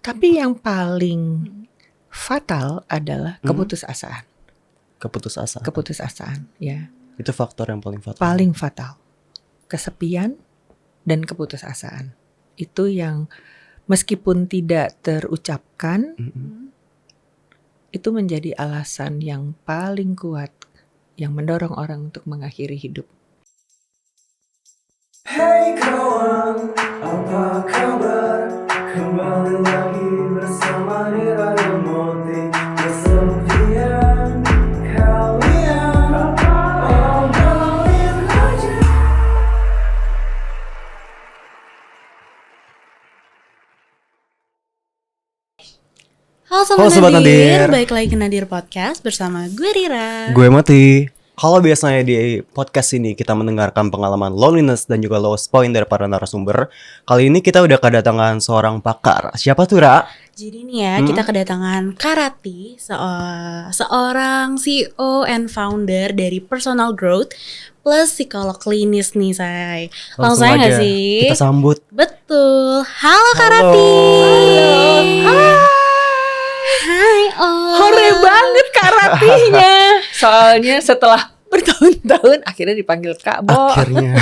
Tapi yang paling fatal adalah keputusasaan. Keputusasaan, ya. Itu faktor yang paling fatal. Paling fatal. Kesepian dan keputusasaan. Itu yang meskipun tidak terucapkan, itu menjadi alasan yang paling kuat yang mendorong orang untuk mengakhiri hidup. Hey kawan, apa kabar? Kembali lagi bersama Nira dan Moti. Kesepian kalian, obrolin aja. Halo Sobat Nadir, balik lagi ke Nadir Podcast bersama gue Rira. Gue Mati. Kalau biasanya di podcast ini kita mendengarkan pengalaman loneliness dan juga lowest point dari para narasumber, kali ini kita udah kedatangan seorang pakar. Siapa tuh, Ra? Jadi nih ya, kita kedatangan Karati, seorang CEO and founder dari Personal Growth plus psikolog klinis nih, Say. Langsung aja nggak sih? Kita sambut. Betul. Halo Karati. Hai, Hore banget Karatinya. Soalnya setelah bertahun-tahun akhirnya dipanggil Kak Bo. Akhirnya.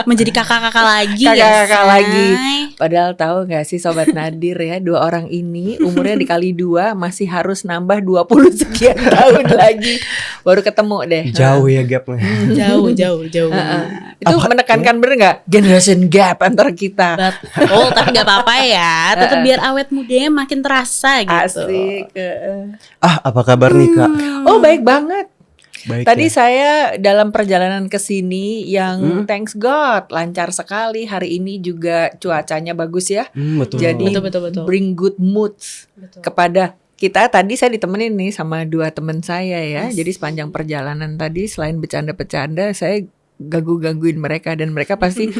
Menjadi kakak-kakak lagi. Kakak-kakak ya, lagi. Say? Padahal tahu gak sih Sobat Nadir ya, dua orang ini umurnya dikali 2 masih harus nambah 20 sekian tahun lagi baru ketemu deh. Jauh ya gapnya. Jauh. Itu menekankan bener gak generation gap antara kita? Betul, tapi gak apa-apa ya. Tetap biar awet mudanya makin terasa gitu. Asik. Apa kabar nih, Kak? Oh baik banget. Baik. Tadi Ya. saya dalam perjalanan ke sini yang thanks God lancar sekali. Hari ini juga cuacanya bagus ya. Betul. Jadi Betul. bring good moods kepada kita. Tadi saya ditemenin nih sama 2 teman saya ya. Jadi sepanjang perjalanan tadi selain bercanda-bercanda saya gangguin mereka dan mereka pasti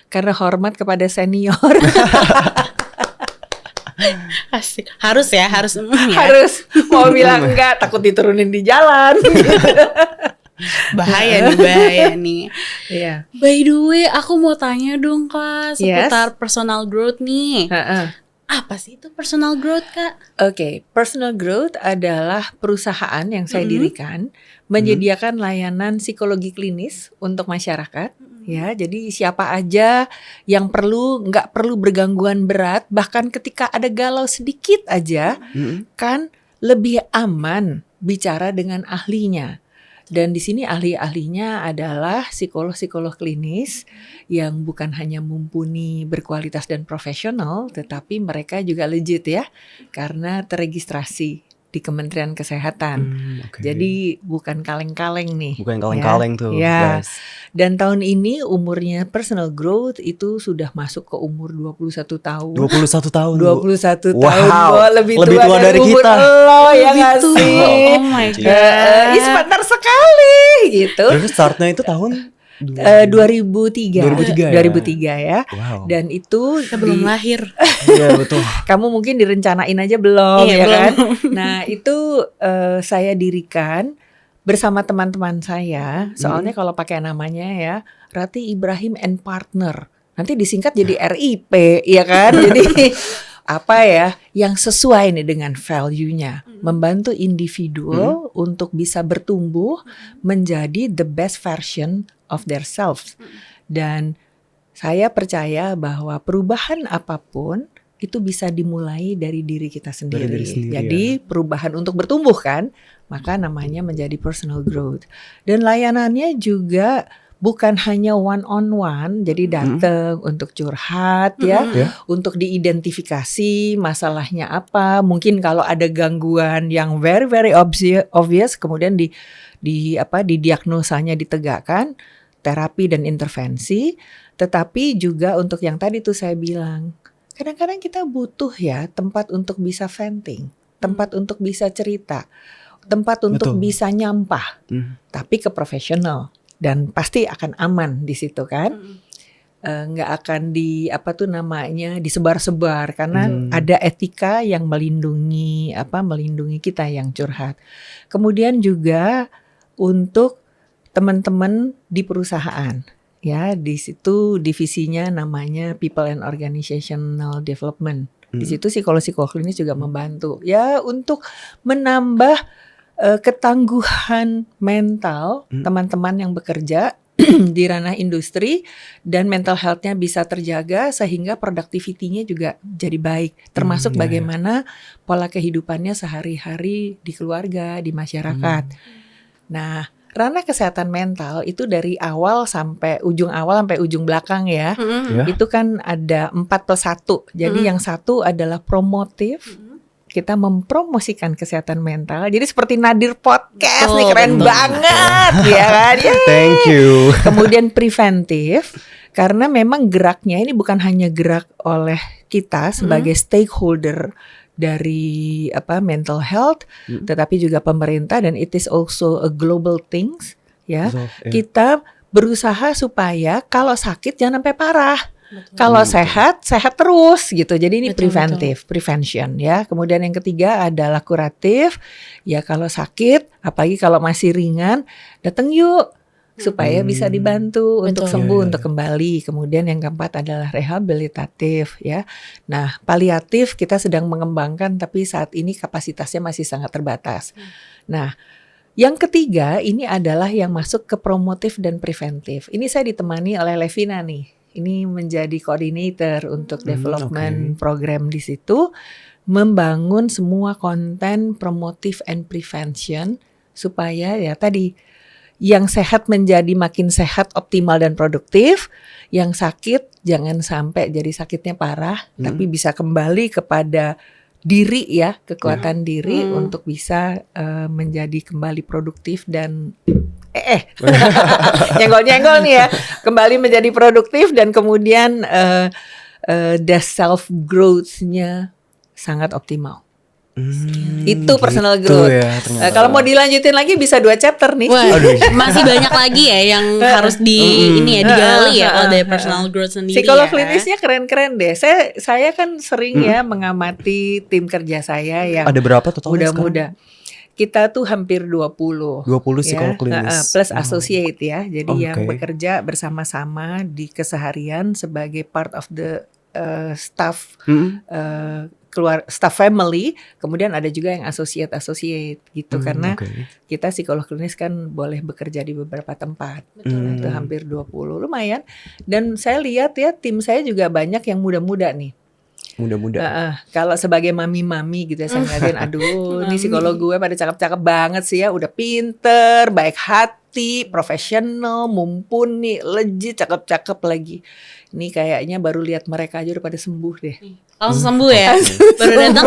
karena hormat kepada senior. Asik. Harus ya. Harus mau bilang enggak takut diturunin di jalan. Bahaya nih. Iya. By the way, aku mau tanya dong Kak seputar personal growth nih. Apa sih itu personal growth, Kak? Oke, personal growth adalah perusahaan yang saya dirikan menyediakan layanan psikologi klinis untuk masyarakat. Ya, jadi siapa aja yang nggak perlu bergangguan berat, bahkan ketika ada galau sedikit aja, kan lebih aman bicara dengan ahlinya. Dan di sini ahli-ahlinya adalah psikolog-psikolog klinis yang bukan hanya mumpuni, berkualitas dan profesional, tetapi mereka juga legit ya, karena terregistrasi di Kementerian Kesehatan. Jadi bukan kaleng-kaleng nih. Bukan kaleng-kaleng tuh, ya. guys. Dan tahun ini umurnya personal growth itu sudah masuk ke umur 21 tahun. 21 tahun. 21 Wow. tahun. Wow, lebih tua dari kita. lo ya nggak sih? Oh my god. Sebentar sekali gitu. Terus startnya itu tahun 2003 ya. Wow. Dan itu Kita belum lahir. Iya betul. kamu mungkin direncanain aja belum Iya, ya belum. kan? Nah itu saya dirikan bersama teman-teman saya. Soalnya kalau pakai namanya ya Rati Ibrahim and Partner, nanti disingkat jadi RIP ya kan? Jadi apa ya yang sesuai nih dengan value-nya, membantu individu untuk bisa bertumbuh menjadi the best version of their selves. Dan saya percaya bahwa perubahan apapun itu bisa dimulai dari diri kita sendiri. Dari diri sendiri, Jadi perubahan untuk bertumbuh kan, maka namanya menjadi personal growth. Dan layanannya juga bukan hanya one on one, jadi datang untuk curhat ya, untuk diidentifikasi masalahnya apa. Mungkin kalau ada gangguan yang very very obvious, kemudian didiagnosanya ditegakkan, terapi dan intervensi. Tetapi juga untuk yang tadi tuh saya bilang, kadang-kadang kita butuh ya tempat untuk bisa venting, tempat untuk bisa cerita, tempat untuk bisa nyampah, tapi ke profesional. Dan pasti akan aman di situ kan, nggak akan disebar-sebar karena ada etika yang melindungi kita yang curhat. Kemudian juga untuk teman-teman di perusahaan, ya di situ divisinya namanya People and Organizational Development. Di situ psikolog klinis juga membantu ya untuk menambah ketangguhan mental teman-teman yang bekerja di ranah industri dan mental health-nya bisa terjaga sehingga productivity-nya juga jadi baik. Termasuk bagaimana pola kehidupannya sehari-hari di keluarga, di masyarakat. Nah, ranah kesehatan mental itu dari awal sampai ujung belakang ya. Ya. Itu kan ada 4+1. Jadi yang satu adalah promotif. Kita mempromosikan kesehatan mental. Jadi seperti Nadir Podcast nih, keren banget ya kan. Yeay. Thank you. Kemudian preventif, karena memang geraknya ini bukan hanya gerak oleh kita sebagai stakeholder dari mental health, tetapi juga pemerintah, dan it is also a global things ya. So, ya. Kita berusaha supaya kalau sakit jangan sampai parah. Kalau sehat terus gitu. Jadi ini prevention ya. Kemudian yang ketiga adalah kuratif. Ya kalau sakit, apalagi kalau masih ringan, datang yuk supaya bisa dibantu untuk sembuh, untuk kembali. Kemudian yang keempat adalah rehabilitatif ya. Nah, paliatif kita sedang mengembangkan tapi saat ini kapasitasnya masih sangat terbatas. Nah, yang ketiga ini adalah yang masuk ke promotif dan preventif. Ini saya ditemani oleh Levina nih. Ini menjadi coordinator untuk development program di situ, membangun semua konten promotif and prevention supaya ya tadi yang sehat menjadi makin sehat, optimal dan produktif, yang sakit jangan sampai jadi sakitnya parah, tapi bisa kembali kepada diri ya, kekuatan diri untuk bisa menjadi kembali produktif dan nyenggol-nyenggol nih ya, kembali menjadi produktif dan kemudian the self growth-nya sangat optimal. Itu personal growth. Ya, kalau mau dilanjutin lagi bisa 2 chapter nih. Wah, masih banyak lagi ya yang harus digali ya kalau dari personal growth sendiri. Psikolog ya. klinisnya keren-keren deh. Saya kan sering ya mengamati tim kerja saya yang ada berapa total muda-muda. Kita tuh hampir 20 psikolog klinis. plus associate ya. Jadi Oke. yang bekerja bersama-sama di keseharian sebagai part of the staff staff family. Kemudian ada juga yang associate gitu karena kita psikolog klinis kan boleh bekerja di beberapa tempat. Itu hampir 20 lumayan. Dan saya lihat ya tim saya juga banyak yang muda-muda nih. Kalau sebagai mami-mami gitu ya, saya ngeliatin aduh ini psikolog gue pada cakep-cakep banget sih ya, udah pinter, baik hati, profesional, mumpuni, legit, cakep-cakep lagi. Ini kayaknya baru lihat mereka aja udah pada sembuh deh. Langsung sembuh ya. Baru datang.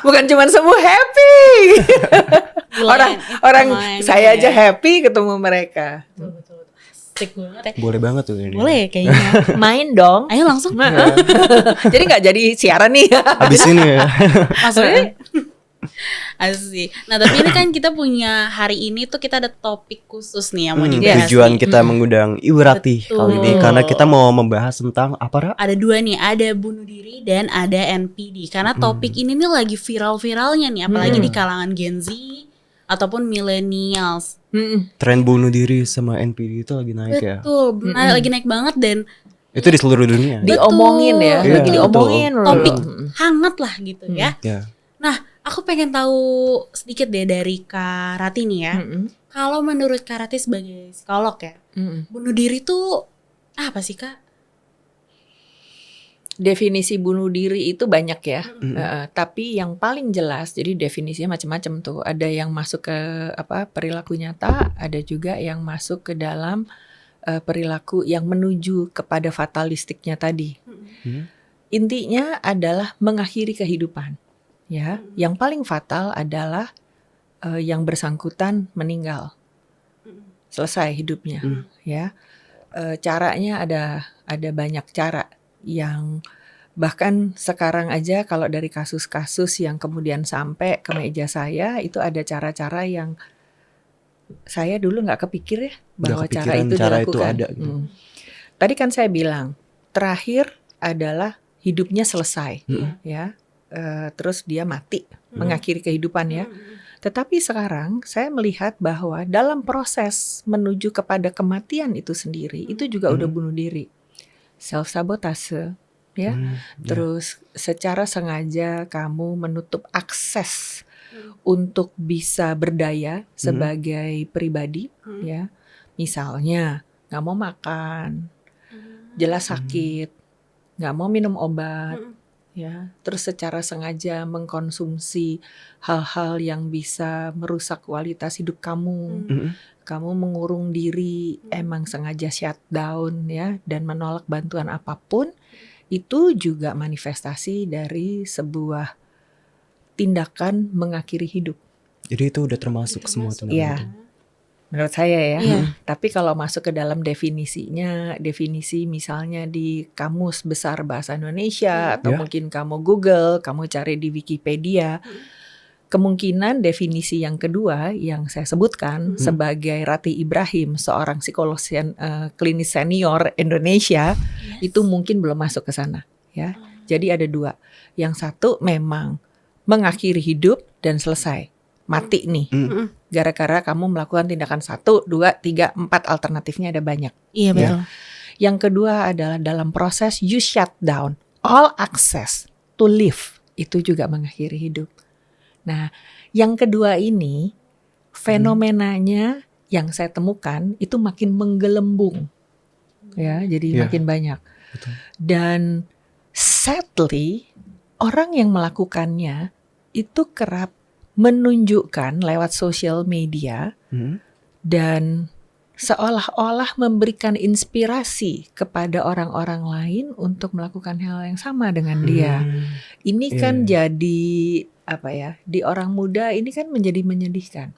Bukan cuma sembuh, happy. orang saya aja happy ketemu mereka. Asik banget ya. Boleh banget tuh ini. Boleh kayaknya. Main dong. Ayo langsung. Jadi nggak jadi siaran nih. Habis ini ya. Maksudnya asik. Nah tapi ini kan kita punya hari ini tuh kita ada topik khusus nih yang mau dibahas. Tujuan nih. kita mengundang Ibu Ratih kali ini karena kita mau membahas tentang apa, Ra? Ada 2 nih, ada bunuh diri dan ada NPD. Karena topik ini nih lagi viral-viralnya nih, apalagi di kalangan Gen Z ataupun millennials. Tren bunuh diri sama NPD itu lagi naik ya. Betul, lagi naik banget dan Itu di seluruh dunia. Diomongin ya, Iya, lagi diomongin. topik hangat lah gitu ya. Ya. Nah, aku pengen tahu sedikit deh dari Kak Rati nih ya. Kalau menurut Kak Rati sebagai psikolog ya, bunuh diri tuh apa sih Kak? Definisi bunuh diri itu banyak ya, tapi yang paling jelas, jadi definisinya macam-macam tuh. Ada yang masuk ke perilaku nyata, ada juga yang masuk ke dalam perilaku yang menuju kepada fatalistiknya tadi. Intinya adalah mengakhiri kehidupan. Ya, yang paling fatal adalah yang bersangkutan meninggal, selesai hidupnya. Ya, caranya ada banyak cara. Yang bahkan sekarang aja kalau dari kasus-kasus yang kemudian sampai ke meja saya itu ada cara-cara yang saya dulu nggak kepikir ya bahwa cara itu dilakukan. Ada, gitu. Tadi kan saya bilang terakhir adalah hidupnya selesai, ya, terus dia mati, mengakhiri kehidupan ya. Tetapi sekarang saya melihat bahwa dalam proses menuju kepada kematian itu sendiri itu juga udah bunuh diri. Self sabotase, ya. Ya. Terus secara sengaja kamu menutup akses untuk bisa berdaya sebagai pribadi, ya. Misalnya nggak mau makan, jelas sakit, nggak mau minum obat, ya. Terus secara sengaja mengkonsumsi hal-hal yang bisa merusak kualitas hidup kamu. Kamu mengurung diri, emang sengaja shutdown, ya, dan menolak bantuan apapun. Itu juga manifestasi dari sebuah tindakan mengakhiri hidup. Jadi itu udah termasuk semua tindakan Iya. itu. Menurut saya ya. Iya. Tapi kalau masuk ke dalam definisinya, definisi misalnya di Kamus Besar Bahasa Indonesia atau Ya. mungkin kamu Google, kamu cari di Wikipedia, kemungkinan definisi yang kedua yang saya sebutkan sebagai Rati Ibrahim, seorang psikolog klinis senior Indonesia, itu mungkin belum masuk ke sana, ya. Jadi ada dua. Yang satu memang mengakhiri hidup dan selesai, mati nih. Gara-gara kamu melakukan tindakan 1, 2, 3, 4, alternatifnya ada banyak. Iya betul. Yang kedua adalah dalam proses you shut down all access to live, itu juga mengakhiri hidup. Nah, yang kedua ini fenomenanya yang saya temukan itu makin menggelembung, ya, jadi makin banyak. Betul. Dan sadly orang yang melakukannya itu kerap menunjukkan lewat sosial media dan seolah-olah memberikan inspirasi kepada orang-orang lain untuk melakukan hal yang sama dengan dia. Ini kan jadi apa ya, di orang muda ini kan menjadi menyedihkan.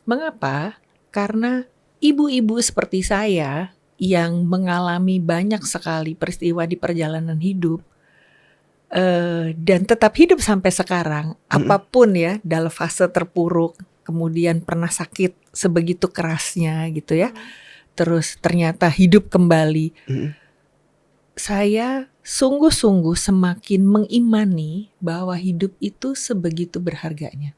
Mengapa? Karena ibu-ibu seperti saya yang mengalami banyak sekali peristiwa di perjalanan hidup dan tetap hidup sampai sekarang, apapun ya, dalam fase terpuruk, kemudian pernah sakit sebegitu kerasnya gitu ya, terus ternyata hidup kembali. Saya sungguh-sungguh semakin mengimani bahwa hidup itu sebegitu berharganya.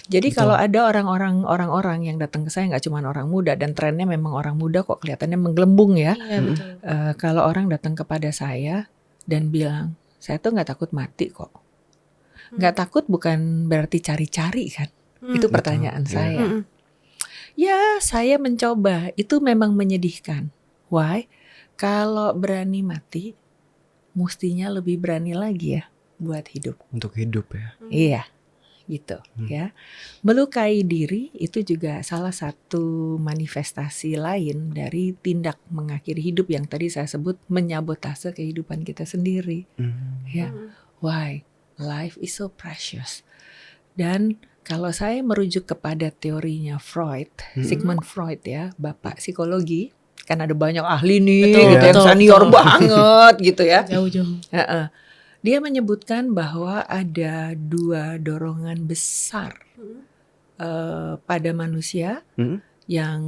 Jadi Betul. kalau ada orang-orang yang datang ke saya, nggak cuma orang muda, dan trennya memang orang muda kok kelihatannya menggelembung ya. Iya betul. Kalau orang datang kepada saya dan bilang, saya tuh nggak takut mati kok. Nggak takut bukan berarti cari-cari kan? Itu pertanyaan saya. Ya, saya mencoba. Itu memang menyedihkan. Why? Kalau berani mati, mestinya lebih berani lagi ya buat hidup. Untuk hidup ya. Iya, gitu ya. Melukai diri itu juga salah satu manifestasi lain dari tindak mengakhiri hidup yang tadi saya sebut menyabotase kehidupan kita sendiri. Ya, why? Life is so precious. Dan kalau saya merujuk kepada teorinya Freud, Sigmund Freud ya, bapak psikologi, kan ada banyak ahli nih, Betul, gitu, yang betul, senior betul. banget gitu ya. Jauh-jauh. Dia menyebutkan bahwa ada 2 dorongan besar pada manusia. Yang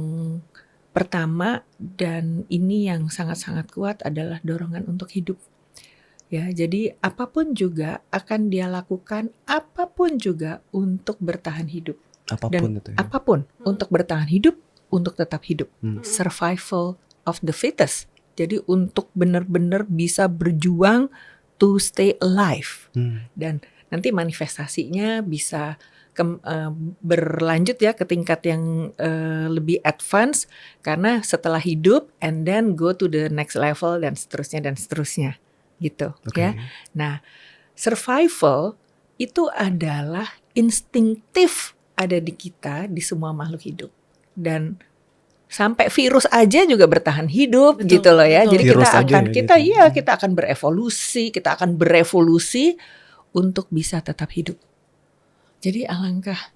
pertama, dan ini yang sangat-sangat kuat, adalah dorongan untuk hidup. Ya, jadi apapun juga akan dia lakukan, apapun juga untuk bertahan hidup. Apapun itu ya. Apapun untuk bertahan hidup, untuk tetap hidup. Survival of the fittest. Jadi untuk benar-benar bisa berjuang to stay alive. Dan nanti manifestasinya bisa berlanjut ya ke tingkat yang lebih advance, karena setelah hidup and then go to the next level dan seterusnya gitu ya. Nah, survival itu adalah instinktif ada di kita, di semua makhluk hidup. Dan sampai virus aja juga bertahan hidup. Betul, gitu loh ya. betul. Jadi Virus kita aja akan ya, kita akan berevolusi untuk bisa tetap hidup. Jadi alangkah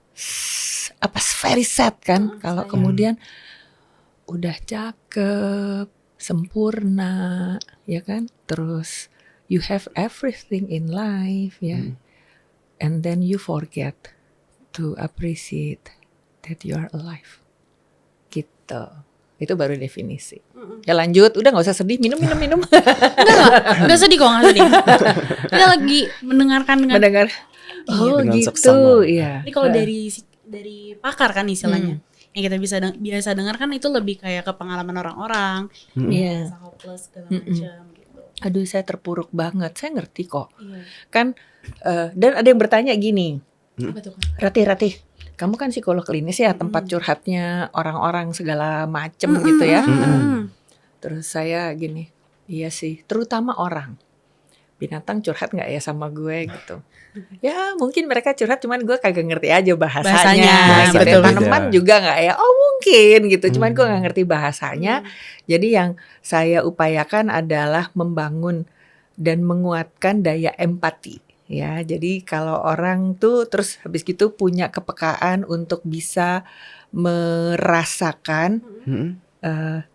very sad kan kalau kemudian udah cakep, sempurna, ya kan? Terus you have everything in life ya. And then you forget to appreciate that you are alive. Gitu. Itu baru definisi. Ya lanjut, udah nggak usah sedih, minum. Enggak sedih kok, enggak sedih. Kita lagi mendengarkan dengan Mendengar. Oh Dengan gitu, seksama. ya. Ini kalau dari pakar kan istilahnya. Yang kita biasa dengar kan itu lebih kayak ke pengalaman orang-orang, Iya. rasa hopeless segala macam gitu. aduh saya terpuruk banget. Saya ngerti kok. Iya. Kan dan ada yang bertanya gini, Apa tuh, Kak? Ratih, kamu kan psikolog klinis ya, tempat curhatnya orang-orang segala macem gitu ya. Terus saya gini, iya sih, terutama orang. Binatang curhat nggak ya sama gue gitu? Ya mungkin mereka curhat, cuman gue kagak ngerti aja bahasanya. Bahasanya, Gitu. betul. Tanaman juga nggak ya? Oh mungkin gitu, cuman gue nggak ngerti bahasanya. Jadi yang saya upayakan adalah membangun dan menguatkan daya empati. Ya, jadi kalau orang tuh terus habis gitu punya kepekaan untuk bisa merasakan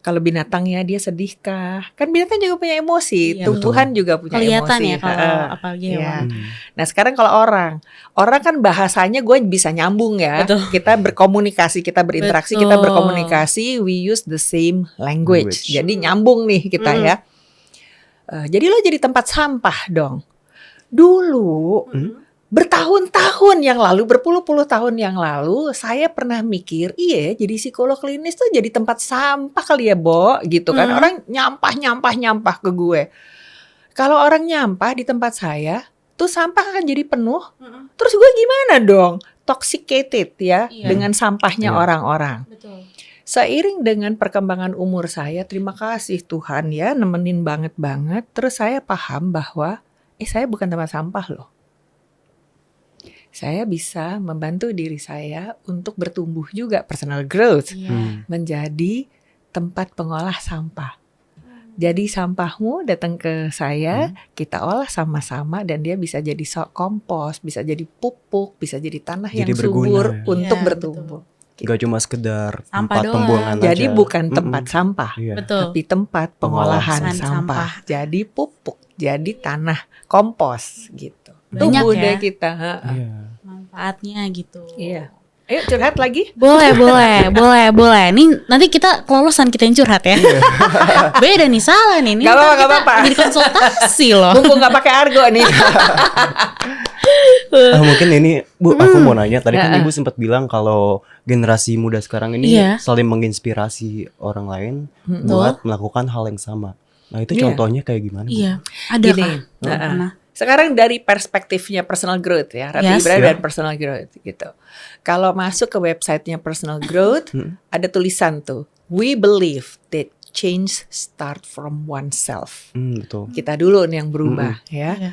kalau binatang ya dia sedihkah? Kan binatang juga punya emosi, Iya, tumbuhan juga punya Kelihatan emosi. ya kalau apalagi Iya. hewan. Nah sekarang kalau orang kan bahasanya gue bisa nyambung ya. Betul. Kita berkomunikasi, kita berinteraksi, kita Betul. berkomunikasi. We use the same language. Language. Jadi nyambung nih kita ya. Jadi lo jadi tempat sampah dong. Dulu bertahun-tahun yang lalu, berpuluh-puluh tahun yang lalu, saya pernah mikir, iya jadi psikolog klinis tuh jadi tempat sampah kali ya, Bo, gitu kan. Orang nyampah ke gue. Kalau orang nyampah di tempat saya, tuh sampah akan jadi penuh. Terus gue gimana dong? Toxicated ya Iya. dengan sampahnya Iya. orang-orang. Betul. Seiring dengan perkembangan umur saya, terima kasih Tuhan ya, nemenin banget. Terus saya paham bahwa, saya bukan tempat sampah loh. Saya bisa membantu diri saya untuk bertumbuh juga, personal growth, Iya. menjadi tempat pengolah sampah. Jadi sampahmu datang ke saya, kita olah sama-sama dan dia bisa jadi kompos, bisa jadi pupuk, bisa jadi tanah Jadi yang berguna, subur ya. untuk Iya, bertumbuh. Gak cuma sekedar Sampah tempat doang. pembuangan Jadi aja. bukan tempat sampah, Iya. Betul. tapi tempat pengolahan Pengolahan sampah. sampah. Jadi pupuk, jadi tanah kompos gitu. Banyak Tumbuh ya. deh kita. Iya. Manfaatnya gitu. Iya. Ayo curhat lagi. Boleh. Nih nanti kita kelolosan kita yang curhat ya. Beda nih, salah nih. Ini Gak ntar apa-apa, kita gak apa-apa. Jadi konsultasi loh. Mumpung nggak pakai argo nih. Mungkin ini Bu, aku mau nanya. Tadi kan Ya. Ibu sempat bilang kalau generasi muda sekarang ini Iya. saling menginspirasi orang lain buat melakukan hal yang sama. Nah itu Iya. contohnya kayak gimana? Bu? Iya, ada Gini, kah? Pernah. Sekarang dari perspektifnya personal growth ya, Rati Yes. Ibrahim Ya. dan personal growth gitu. Kalau masuk ke websitenya personal growth, ada tulisan tuh, we believe that change start from oneself. Betul. Kita dulu nih yang berubah ya. Iya.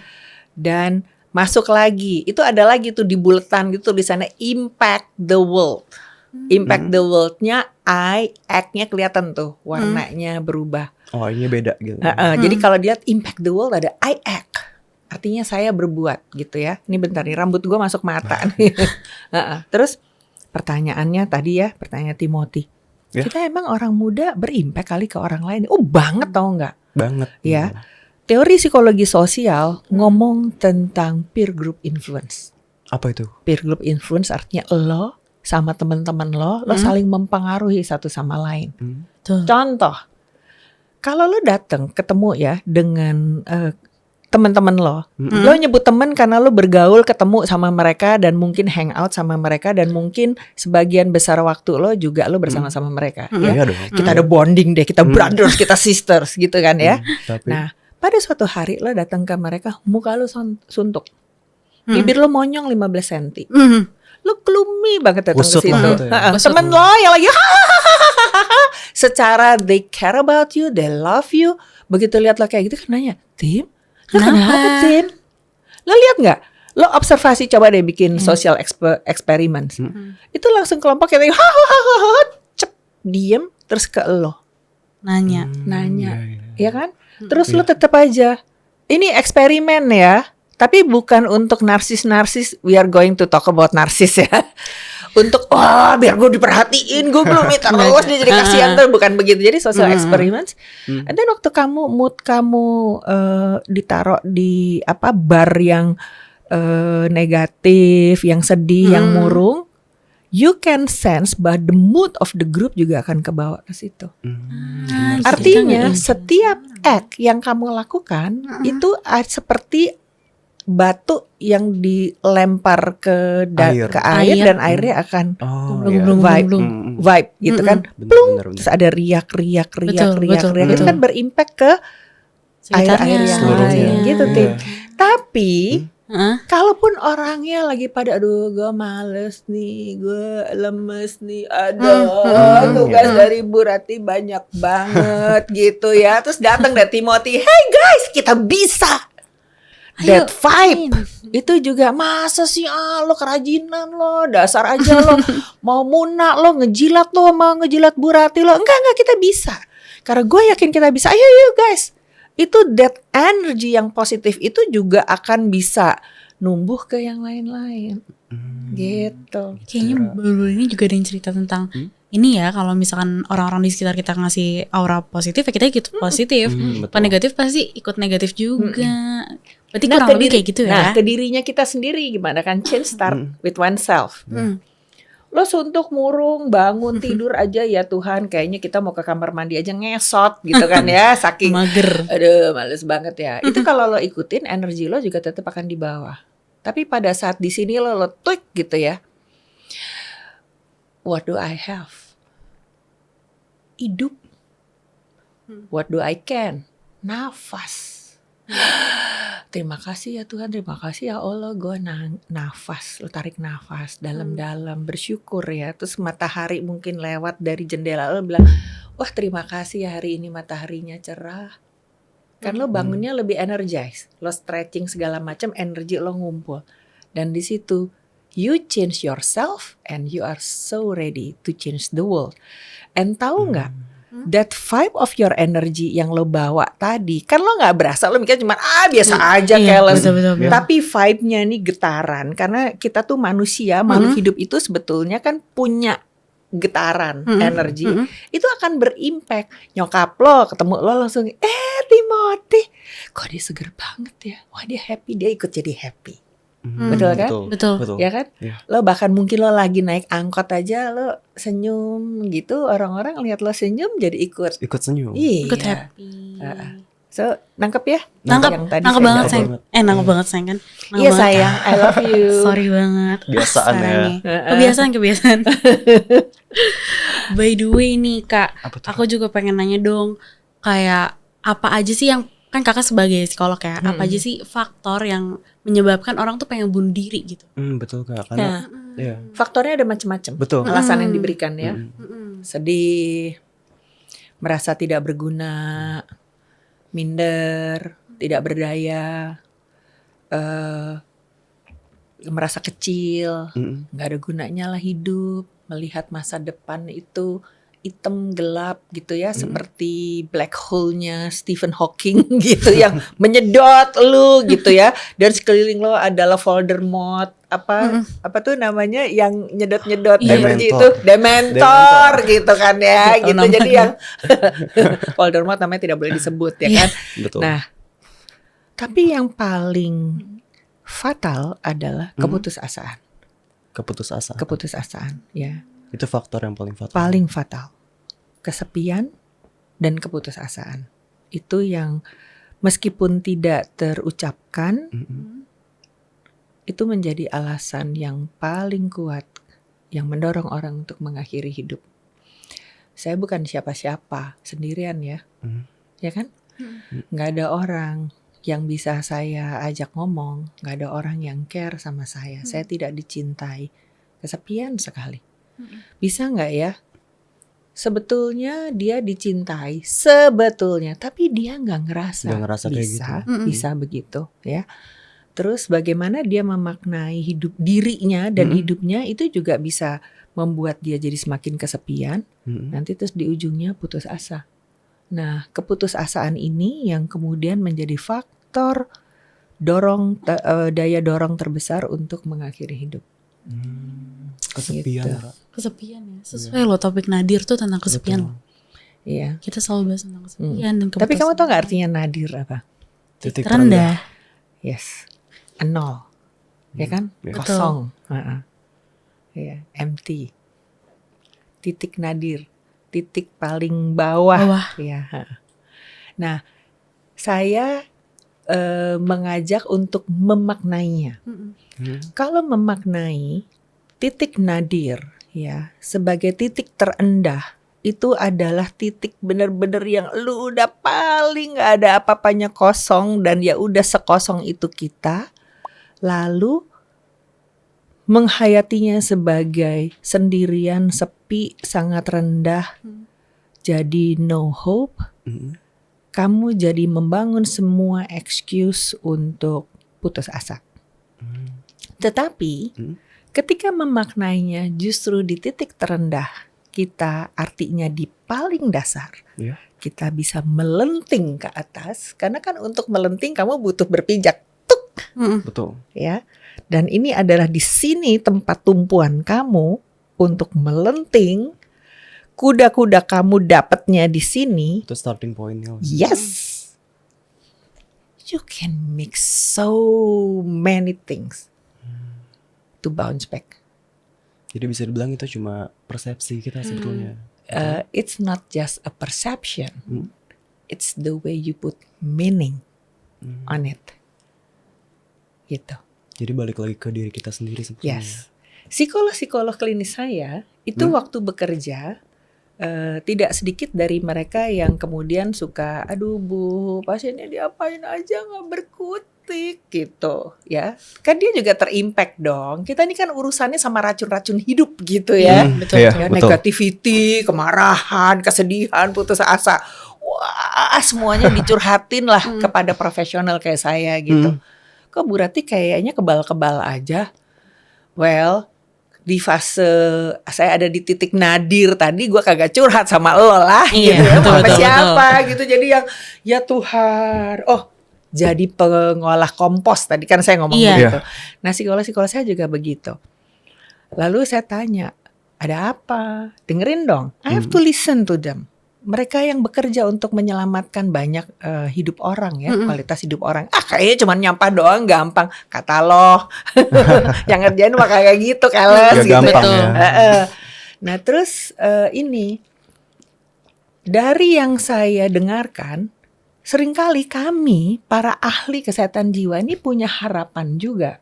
Dan masuk lagi, itu ada lagi tuh di buletan gitu tulisannya impact the world. Impact the world-nya I, act-nya kelihatan tuh, warnanya berubah. Oh ini beda gitu. Jadi kalau dilihat impact the world ada I act. Artinya saya berbuat gitu ya. Ini bentar nih, rambut gue masuk mata nih. Terus pertanyaannya tadi ya, pertanyaan Timothy. Ya. Kita emang orang muda berimpact kali ke orang lain? Oh banget tau nggak? Banget. Ya. Teori psikologi sosial ngomong tentang peer group influence. Apa itu? Peer group influence artinya lo sama teman-teman lo saling mempengaruhi satu sama lain. Tuh. Contoh, kalau lo datang ketemu ya dengan teman-teman lo nyebut teman karena lo bergaul ketemu sama mereka dan mungkin hangout sama mereka dan mungkin sebagian besar waktu lo juga lo bersama-sama mereka. Ya. Iya dong. Kita ada bonding deh, kita brothers, kita sisters gitu kan ya. Tapi Nah, pada suatu hari lo datang ke mereka, muka lo suntuk, bibir lo monyong 15 cm. Lo gloomy banget datang ke Kusut situ. lah gitu ya. Kusut Temen lo yang lagi secara they care about you, they love you. Begitu lihat lo kayak gitu kan nanya, Tim, lo kenapa Tim? Lo lihat nggak? Lo observasi coba deh bikin social experiments. Itu langsung kelompok yang cep diem terus ke lo Nanya. nanya, iya. ya kan? Terus lo tetap aja. Ini eksperimen ya. Tapi bukan untuk narsis-narsis. We are going to talk about narsis ya. Untuk biar gue diperhatiin, gue belum terus dia jadi kasihan tuh, bukan begitu. Jadi social experiments. Dan waktu mood kamu ditaruh di bar yang negatif, yang sedih, yang murung, you can sense bahwa the mood of the group juga akan kebawa ke situ. Artinya setiap act yang kamu lakukan itu seperti batu yang dilempar ke Air. air dan airnya akan Oh, vibe gitu kan. Bener, Plung, bener. terus ada riak. Betul, Itu betul. kan berimpact ke air-air yang Seluruhnya. lain gitu, Iya. Tim. Tapi Heeh. kalaupun orangnya lagi pada aduh gue males nih, gue lemes nih, aduh tugas dari Bu Rati banyak banget gitu ya. Terus datang dari Timothy, hey guys kita bisa. That vibe itu juga masa sih lo kerajinan lo, dasar aja lo mau munak lo, ngejilat lo, mau ngejilat Bu Rati lo. Enggak kita bisa. Karena gue yakin kita bisa. Ayo guys. Itu that energy yang positif itu juga akan bisa numbuh ke yang lain-lain. Gitu. Kayaknya baru ini juga ada yang cerita tentang ini ya, kalau misalkan orang-orang di sekitar kita ngasih aura positif ya kita ikut positif. Betul. Kalau negatif pasti ikut negatif juga. Berarti Nah, kurang lebih kayak gitu ya. Nah, ke dirinya kita sendiri gimana kan? Change start with oneself. Lo suntuk murung bangun tidur aja ya Tuhan, kayaknya kita mau ke kamar mandi aja ngesot gitu kan ya, saking Mager. aduh males banget ya. Itu kalau lo ikutin energi lo juga tetap akan di bawah. Tapi pada saat di sini lo tweak gitu ya. What do I have? Hidup. What do I can? Nafas. Terima kasih ya Tuhan, terima kasih ya Allah, gue nafas, lo tarik nafas dalam-dalam, bersyukur ya. Terus matahari mungkin lewat dari jendela, lo bilang, wah terima kasih ya hari ini mataharinya cerah. Kan lo bangunnya lebih energized, lo stretching segala macam, energi lo ngumpul. Dan di situ you change yourself and you are so ready to change the world. And tahu nggak? That vibe of your energy yang lo bawa tadi, kan lo nggak berasa, lo mikir cuma biasa aja careless. betul. Tapi vibe-nya nih getaran, karena kita tuh manusia, makhluk hidup itu sebetulnya kan punya getaran energi, itu akan berimpact. Nyokap lo ketemu lo langsung, Timothy, kok dia seger banget ya, wah dia happy, dia ikut jadi happy. Betul kan? Betul. Ya kan? Iya. Lo bahkan mungkin lo lagi naik angkot aja lo senyum gitu, orang-orang lihat lo senyum jadi ikut senyum. iya. Ikut happy. So nangkep ya? Nangkep Yang tadi banget saya jawab. sayang. Nangkep banget sayang kan. Nangkep Iya banget. sayang, I love you. Sorry banget. Kebiasaan ya. Sarangnya. Kebiasaan. By the way nih Kak, Apa tuh, aku juga pengen nanya dong, kayak apa aja sih yang, kan Kakak sebagai psikolog ya, apa aja sih faktor yang menyebabkan orang tuh pengen bunuh diri gitu? Betul Kak, karena iya. Faktornya ada macam-macam. Betul. Alasan yang diberikan ya. Mm. Sedih, merasa tidak berguna, minder, tidak berdaya, merasa kecil, nggak ada gunanya lah hidup, melihat masa depan itu hitam gelap gitu ya, seperti black hole-nya Stephen Hawking gitu yang menyedot lu gitu ya, dan sekeliling lo adalah Voldemort, apa tuh namanya yang nyedot-nyedot energi itu Dementor gitu kan ya, gitu. Jadi yang Voldemort namanya tidak boleh disebut ya kan. Betul. Nah, tapi yang paling fatal adalah keputusasaan. Keputusasaan ya. Itu faktor yang paling fatal. Paling fatal. Kesepian dan keputusasaan. Itu yang meskipun tidak terucapkan, itu menjadi alasan yang paling kuat yang mendorong orang untuk mengakhiri hidup. Saya bukan siapa-siapa, sendirian ya. Ya kan? Nggak ada orang yang bisa saya ajak ngomong, nggak ada orang yang care sama saya. Saya tidak dicintai. Kesepian sekali. Bisa nggak ya? Sebetulnya dia dicintai, sebetulnya, tapi dia nggak ngerasa. kayak Bisa, gitu. bisa begitu ya. Terus bagaimana dia memaknai hidup dirinya dan hidupnya itu juga bisa membuat dia jadi semakin kesepian. Nanti terus di ujungnya putus asa. Nah, keputusasaan ini yang kemudian menjadi faktor daya dorong terbesar untuk mengakhiri hidup. Kesepian Gitu. Kak. Kesepian ya. Sesuai loh, topik Nadir tuh tentang kesepian loh. Iya. Kita selalu bahas tentang kesepian dan Tapi kamu tahu nggak artinya nadir apa? Titik terendah. Yes, nol, ya kan? Iya. Kosong, Iya, empty. Titik nadir, titik paling bawah. Ya. Nah, saya mengajak untuk memaknainya. Kalau memaknai titik nadir, ya, sebagai titik terendah itu adalah titik bener-bener yang lu udah paling gak ada apa-apanya kosong dan ya udah sekosong itu kita. Lalu menghayatinya sebagai sendirian, sepi, sangat rendah. Jadi no hope. Kamu jadi membangun semua excuse untuk putus asa. Tetapi ketika memaknainya justru di titik terendah kita, artinya di paling dasar, Iya. kita bisa melenting ke atas. Karena kan untuk melenting kamu butuh berpijak, tuk, Betul. ya. Dan ini adalah di sini tempat tumpuan kamu untuk melenting. Kuda-kuda kamu dapatnya di sini. Itu starting pointnya. Yes, you can mix so many things to bounce back. Jadi bisa dibilang itu cuma persepsi kita sebetulnya. It's not just a perception, it's the way you put meaning on it. Gitu. Jadi balik lagi ke diri kita sendiri sebetulnya. Yes. Psikolog klinis saya itu waktu bekerja tidak sedikit dari mereka yang kemudian suka, aduh bu, pasiennya diapain aja nggak berkutik gitu, ya. Kan dia juga terimpact dong. Kita ini kan urusannya sama racun-racun hidup gitu ya. Betul. Iya, Ya, betul. negativity, kemarahan, kesedihan, putus asa. Wah, semuanya dicurhatin lah kepada profesional kayak saya gitu. Kok Bu Rati kayaknya kebal-kebal aja. Well, di fase saya ada di titik nadir tadi, gue kagak curhat sama lo lah, Iya, gitu ya, betul, sama betul, siapa gitu. Jadi yang ya Tuhan, oh jadi pengolah kompos tadi kan saya ngomong Iya. begitu. Nah psikolog saya juga begitu. Lalu saya tanya, ada apa? Dengerin dong. I have to listen to them. Mereka yang bekerja untuk menyelamatkan banyak hidup orang ya, kualitas hidup orang. Kayaknya cuma nyampah doang gampang. Kata lo, yang ngerjain mah kayak gitu, keles Ya gitu. gampang Betul. ya. Nah terus ini, dari yang saya dengarkan, seringkali kami para ahli kesehatan jiwa ini punya harapan juga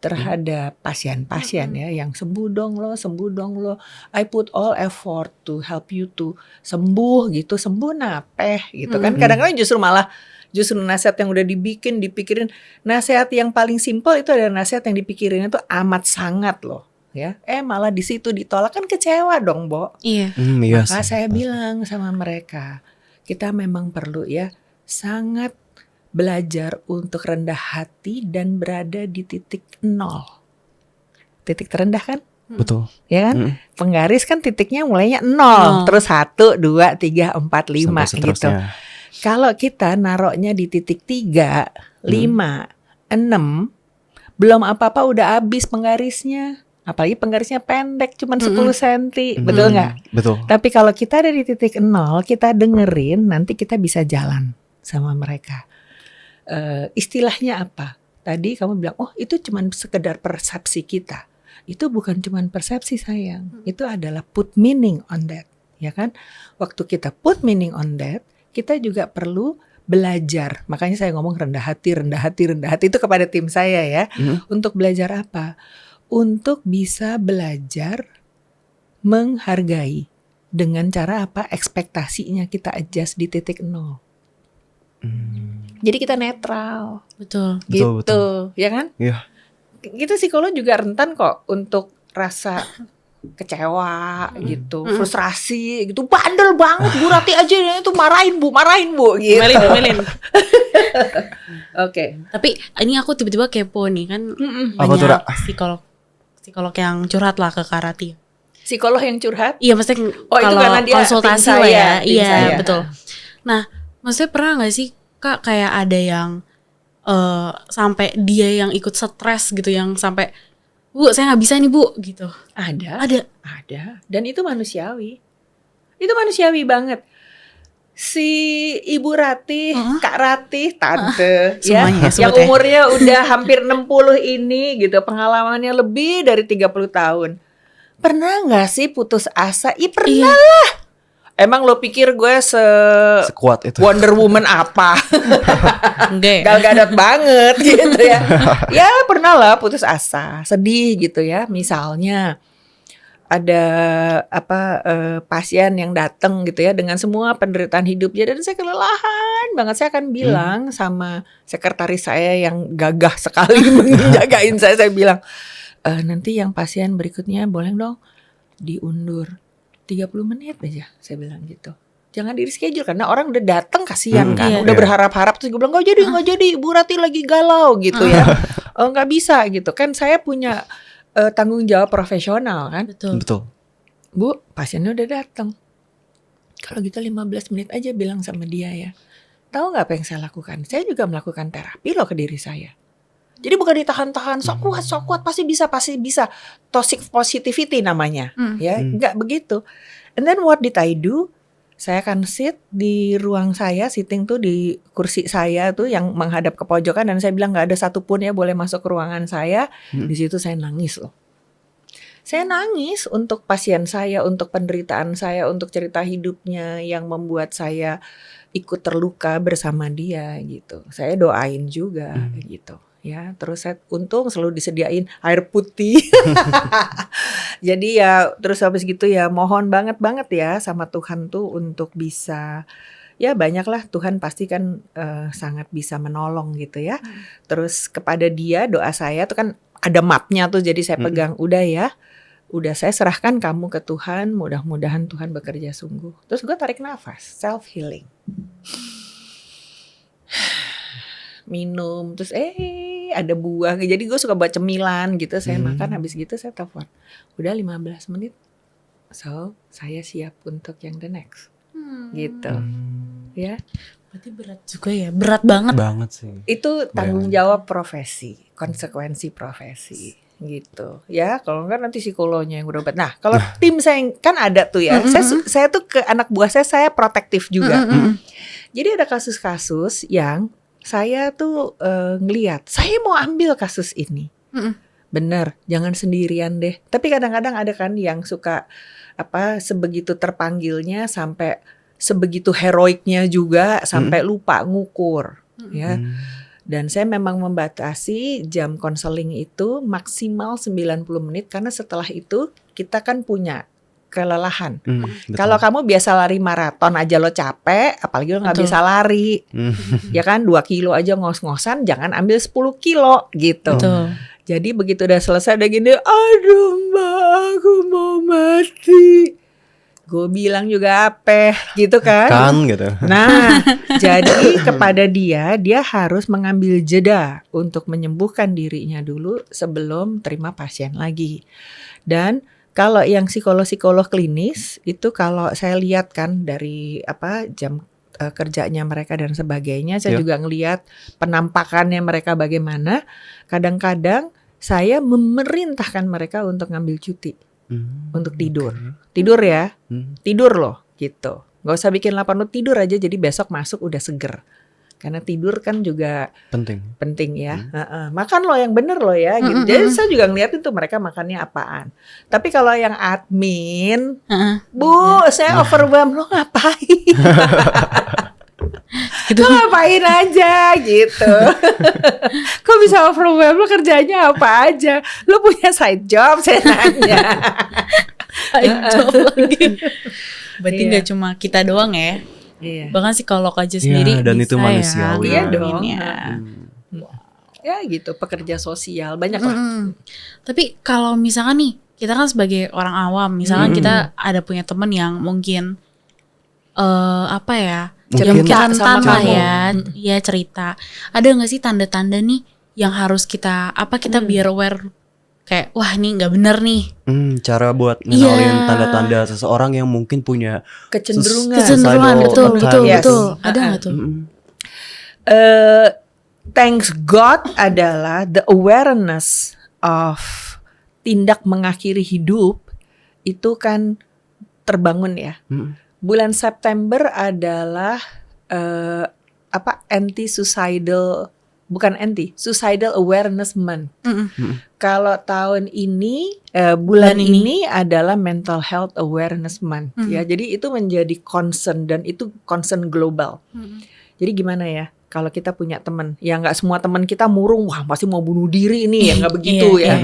terhadap pasien-pasien ya yang sembuh dong lo. I put all effort to help you to sembuh gitu, sembuh napeh gitu kan. Kadang-kadang justru nasihat yang udah dipikirin, nasihat yang paling simpel itu adalah nasihat yang dipikirin itu amat sangat loh ya. Malah di situ ditolak, kan kecewa dong, Bo. Iya. Iya Maka sih. saya bilang sama mereka, kita memang perlu ya sangat belajar untuk rendah hati dan berada di titik nol. Titik terendah kan? Betul. Ya kan? Penggaris kan titiknya mulainya Nol. nol. Terus 1, 2, 3, 4, 5 Sampai gitu. seterusnya. Kalau kita naroknya di titik 3, 5, 6, belum apa-apa udah habis penggarisnya. Apalagi penggarisnya pendek, cuma 10 cm. Betul nggak? Betul. Tapi kalau kita ada di titik 0, kita dengerin, nanti kita bisa jalan sama mereka. Istilahnya apa? Tadi kamu bilang, oh itu cuma sekedar persepsi kita. Itu bukan cuma persepsi sayang. Itu adalah put meaning on that. Ya kan? Waktu kita put meaning on that, kita juga perlu belajar. Makanya saya ngomong rendah hati itu kepada tim saya ya. Untuk belajar apa? Untuk bisa belajar menghargai. Dengan cara apa? Ekspektasinya kita adjust di titik 0. Jadi kita netral. Betul. Betul, Gitu, ya kan? Iya. Kita psikolog juga rentan kok untuk rasa kecewa gitu, frustrasi gitu, bandel banget Bu Rati aja itu marahin bu gitu. Melin. Oke. Tapi ini aku tiba-tiba kepo nih kan Apa tuh, Ra? banyak psikolog yang curhat lah ke Kak Rati. Psikolog yang curhat. Iya, maksudnya Oh, itu kalau karena dia konsultasi tim lah saya, ya. tim Iya, saya. betul. Nah, maksudnya pernah nggak sih Kak kayak ada yang sampai dia yang ikut stres gitu, yang sampai Bu, saya nggak bisa nih Bu gitu. Ada. Dan itu manusiawi. Itu manusiawi banget. Si Ibu Ratih, Kak Ratih, Tante ya, Semuanya ya, yang sebutnya. umurnya udah hampir 60 ini gitu, pengalamannya lebih dari 30 tahun. Pernah nggak sih putus asa? Pernah lah. Emang lo pikir gue Sekuat itu. Wonder Woman apa? Enggak ya? Gal Gadot banget gitu ya. Ya pernah lah putus asa, sedih gitu ya. Misalnya ada pasien yang datang gitu ya dengan semua penderitaan hidupnya dan saya kelelahan banget. Saya akan bilang sama sekretaris saya yang gagah sekali menjagain saya bilang, nanti yang pasien berikutnya boleh dong diundur 30 menit aja, saya bilang gitu. Jangan di reschedule karena orang udah datang kasihan kan, Iya. udah berharap-harap terus gue bilang nggak jadi Ibu Rati lagi galau gitu ya, nggak bisa gitu kan, saya punya tanggung jawab profesional kan. Betul. Bu, pasiennya udah datang. Kalau gitu 15 menit aja bilang sama dia ya. Tahu nggak apa yang saya lakukan? Saya juga melakukan terapi loh ke diri saya. Jadi bukan ditahan-tahan, sok kuat, pasti bisa. Toxic positivity namanya, ya, nggak begitu. And then what did I do? Saya akan sit di ruang saya, sitting tuh di kursi saya tuh yang menghadap ke pojokan dan saya bilang nggak ada satupun ya boleh masuk ke ruangan saya. Di situ saya nangis loh. Saya nangis untuk pasien saya, untuk penderitaan saya, untuk cerita hidupnya yang membuat saya ikut terluka bersama dia gitu. Saya doain juga gitu. Ya, terus saya untung selalu disediain air putih. Jadi ya terus habis gitu ya mohon banget ya sama Tuhan tuh untuk bisa, ya banyaklah Tuhan pasti kan sangat bisa menolong gitu ya. Terus kepada dia doa saya tuh kan ada mapnya tuh, jadi saya pegang, udah ya, udah saya serahkan kamu ke Tuhan, mudah-mudahan Tuhan bekerja sungguh. Terus gue tarik nafas, self healing. Minum, terus ada buah, jadi gue suka buat cemilan gitu, saya makan, habis gitu saya telepon, udah 15 menit, so saya siap untuk yang the next, gitu, ya. Berarti berat juga ya, berat banget. Banget sih. Itu tanggung jawab profesi, konsekuensi profesi, gitu, ya. Kalau enggak nanti psikolognya yang berobat. Nah, kalau tim saya kan ada tuh ya, saya tuh ke anak buah saya protektif juga. Jadi ada kasus-kasus yang saya tuh ngelihat, saya mau ambil kasus ini, bener, jangan sendirian deh. Tapi kadang-kadang ada kan yang suka sebegitu terpanggilnya sampai sebegitu heroiknya juga sampai lupa ngukur, ya. Dan saya memang membatasi jam konseling itu maksimal 90 menit karena setelah itu kita kan punya kelelahan. Kalau kamu biasa lari maraton aja lo capek, apalagi lo nggak bisa lari, ya kan 2 kilo aja ngos-ngosan, jangan ambil 10 kilo gitu. Betul. Jadi begitu udah selesai udah gini, aduh mbak aku mau mati. Gue bilang juga apa gitu kan. Kan gitu. Nah jadi kepada dia harus mengambil jeda untuk menyembuhkan dirinya dulu sebelum terima pasien lagi. Dan kalau yang psikolog klinis itu kalau saya lihat kan dari jam kerjanya mereka dan sebagainya, saya juga ngelihat penampakannya mereka bagaimana. Kadang-kadang saya memerintahkan mereka untuk ngambil cuti untuk tidur. Tidur ya, tidur loh gitu. Gak usah bikin laporan, lo tidur aja jadi besok masuk udah seger. Karena tidur kan juga penting ya. Makan lo yang bener lo ya gitu. Jadi saya juga ngeliatin tuh mereka makannya apaan. Tapi kalau yang admin, Bu, saya overwhelmed, lo ngapain? Lo ngapain aja gitu. Kok bisa overwhelmed, lo kerjanya apa aja? Lo punya side job, saya nanya. Job lagi. Berarti nggak cuma kita doang ya. Iya. Bahkan psikolog aja sendiri dan bisa itu manusiawi. Iya dong. ya. Ya gitu, pekerja sosial banyak lah. Tapi kalau misalkan nih, kita kan sebagai orang awam, misalkan kita ada punya teman yang mungkin Cerita yang sama rentan lah kamu. ya cerita. Ada nggak sih tanda-tanda nih yang harus kita biar aware, kayak wah ini nggak bener nih. Cara buat ngenalin tanda-tanda seseorang yang mungkin punya Kecenderungan. Betul. Yes. Ada nggak tuh? Thanks God adalah the awareness of tindak mengakhiri hidup itu kan terbangun ya. Bulan September adalah suicidal awareness month. Kalau tahun ini bulan ini adalah mental health awareness month ya. Jadi itu menjadi concern dan itu concern global. Jadi gimana ya? Kalau kita punya teman, ya nggak semua teman kita murung, wah pasti mau bunuh diri ini ya, nggak begitu ya.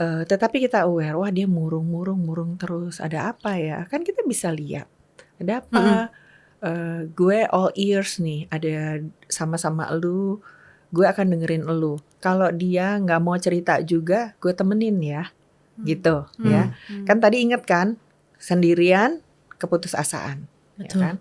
Tetapi kita aware, wah dia murung terus, ada apa ya? Kan kita bisa lihat, ada apa? Gue all ears nih, ada sama-sama elu, gue akan dengerin elu. Kalau dia nggak mau cerita juga, gue temenin ya, gitu ya. Kan tadi inget kan, sendirian, keputusasaan, ya Betul. kan?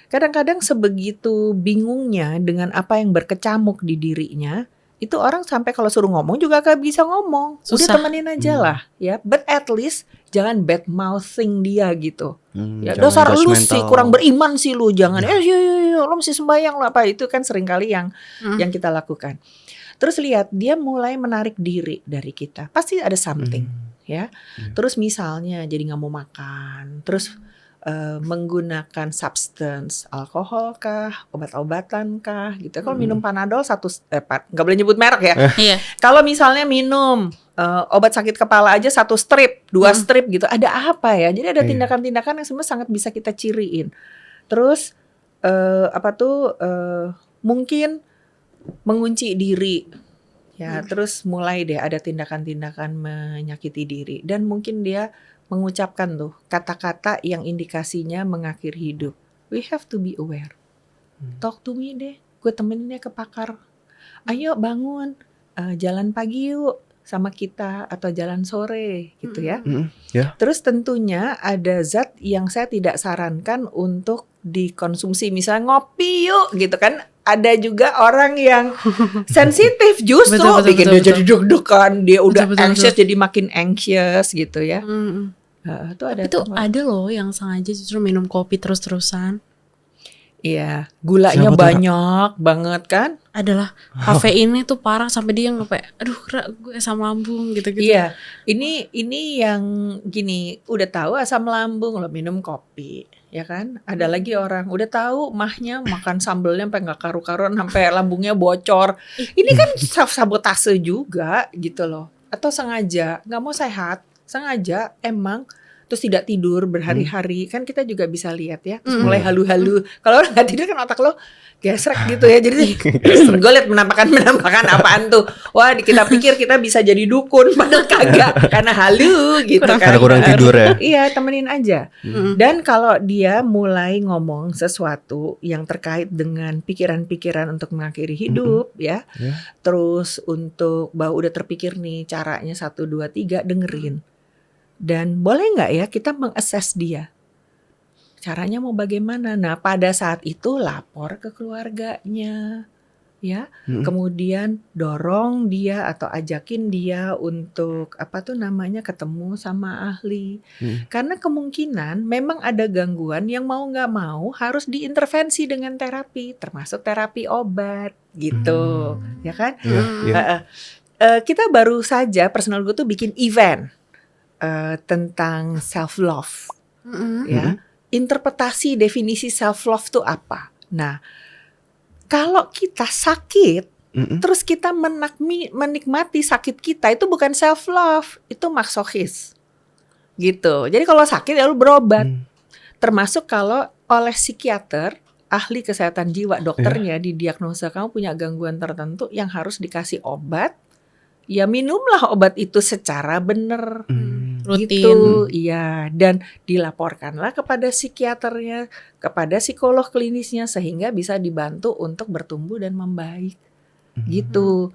Kadang-kadang sebegitu bingungnya dengan apa yang berkecamuk di dirinya, itu orang sampai kalau suruh ngomong juga gak bisa ngomong. Udah Susah. temenin aja lah ya. But at least jangan bad mouthing dia gitu. Ya Jangan dasar lu sih judgmental. kurang beriman sih lu, jangan lu mesti sembahyang lah apa, itu kan seringkali yang kita lakukan. Terus lihat dia mulai menarik diri dari kita. Pasti ada something ya. Terus misalnya jadi nggak mau makan, terus menggunakan substance, alkohol kah, obat-obatan kah, gitu. Kalau minum Panadol nggak boleh nyebut merek ya. Iya. Kalau misalnya minum obat sakit kepala aja 1 strip, 2 strip gitu, ada apa ya? Jadi ada Iya. tindakan-tindakan yang sebenarnya sangat bisa kita ciriin. Terus mungkin mengunci diri. Ya, terus mulai deh ada tindakan-tindakan menyakiti diri, dan mungkin dia mengucapkan tuh kata-kata yang indikasinya mengakhiri hidup. We have to be aware. Talk to me deh, gue temeninnya ke pakar. Ayo bangun, jalan pagi yuk sama kita, atau jalan sore gitu ya. Ya. Terus tentunya ada zat yang saya tidak sarankan untuk dikonsumsi, misalnya ngopi yuk gitu kan. Ada juga orang yang sensitif justru Betul, bikin dia betul. jadi deg-degan, dia udah Betul, anxious jadi makin anxious gitu ya. Itu ada Tapi tuh tuh, Mbak. ada loh yang sengaja justru minum kopi terus-terusan. Iya, gulanya Siapa tuh, banyak banget kan? Adalah kafeinnya tuh parah sampai dia sampai aduh gue asam lambung gitu-gitu. Iya, ini yang gini, udah tahu asam lambung lo minum kopi, ya kan? Ada lagi orang udah tahu mahnya makan sambelnya sampai nggak karu-karuan, sampai lambungnya bocor. Ini kan sabotase juga gitu loh. Atau sengaja nggak mau sehat, sengaja emang terus tidak tidur berhari-hari, kan kita juga bisa lihat ya. Terus mulai halu-halu. Kalau orang nggak tidur kan otak lo gesrek gitu ya. Jadi gue liat menampakan apaan tuh. Wah, kita pikir kita bisa jadi dukun, padahal kagak, karena halu gitu kan. Karena kurang tidur ya. Iya, temenin aja. Dan kalau dia mulai ngomong sesuatu yang terkait dengan pikiran-pikiran untuk mengakhiri hidup ya. Terus untuk bahwa udah terpikir nih caranya 1, 2, 3, dengerin. Dan boleh nggak ya kita mengakses dia? Caranya mau bagaimana? Nah, pada saat itu lapor ke keluarganya, ya. Kemudian dorong dia atau ajakin dia untuk ketemu sama ahli. Karena kemungkinan memang ada gangguan yang mau nggak mau harus diintervensi dengan terapi, termasuk terapi obat, gitu, ya kan? Kita baru saja personal gue tuh bikin event tentang self love, ya. Interpretasi definisi self love tuh apa? Nah, kalau kita sakit, terus kita menikmati sakit kita, itu bukan self love, itu masochis, gitu. Jadi kalau sakit ya lu berobat, termasuk kalau oleh psikiater, ahli kesehatan jiwa, dokternya didiagnosa kamu punya gangguan tertentu yang harus dikasih obat. Ya minumlah obat itu secara benar, Rutin. gitu, iya. Dan dilaporkanlah kepada psikiaternya, kepada psikolog klinisnya, sehingga bisa dibantu untuk bertumbuh dan membaik, gitu.